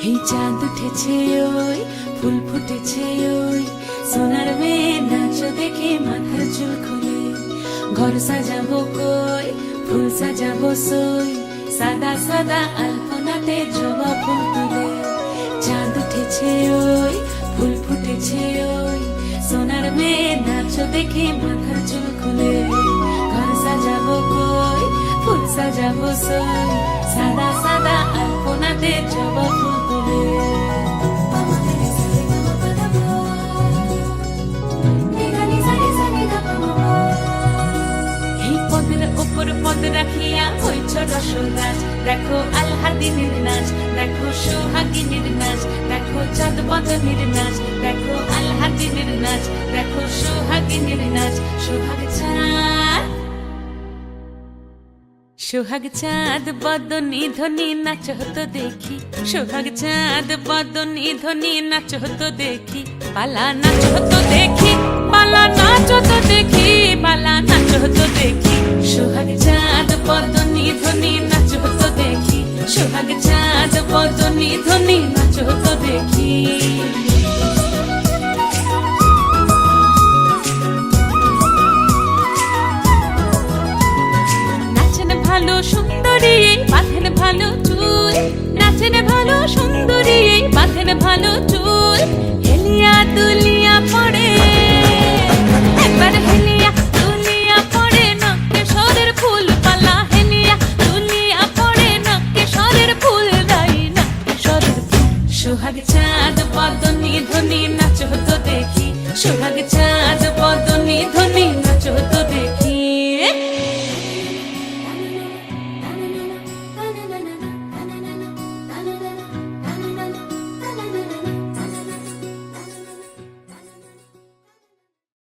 এই চাঁদ উঠেছে ওই ফুল ফুটেছে ওই সোনার মেয়ে নাচ দেখে মাথার চুল খুলে ঘর সাজাবো কই ফুল সাজাবো সই সাদা সাদা আলপনাতে জবা ফুল তুলে চাঁদ উঠেছে ওই ফুল ফুটেছে ওই সোনার মেয়ে নাচ দেখে মাথার চুল খুলে ঘর সাজাবো কই ফুল সাজাবো সই সাদা সাদা আলপনাতে জবা ফুল তুলে এই পদের উপর পদ রাখিয়া হইছ রসরাজ দেখো আলহাদিনের নাচ দেখো সোহাগিনীর নাচ দেখো চাঁদ বদনের নাচ দেখো আলহাদিনের নাচ দেখো সোহাগিনীর নাচ সোহাগ চাঁদ বদনী ধ্বনি নাচ হতো দেখি সোহাগ চাঁদ বদনী ধ্বনি নাচ হতো দেখি পালা নাচ হতো দেখি পালা নাচ হতো দেখি পালা নাচ হতো দেখি সোহাগ চাঁদ বদনী ধ্বনি নাচ হতো দেখি সোহাগ চাঁদ বদনী ধ্বনি নাচ হতো দেখি ভালো সুন্দরী বাঁধেন ভালো চুল নাচেন ভালো সুন্দরী বাঁধেন ভালো চুল হেলিয়া দুলিয়া পড়ে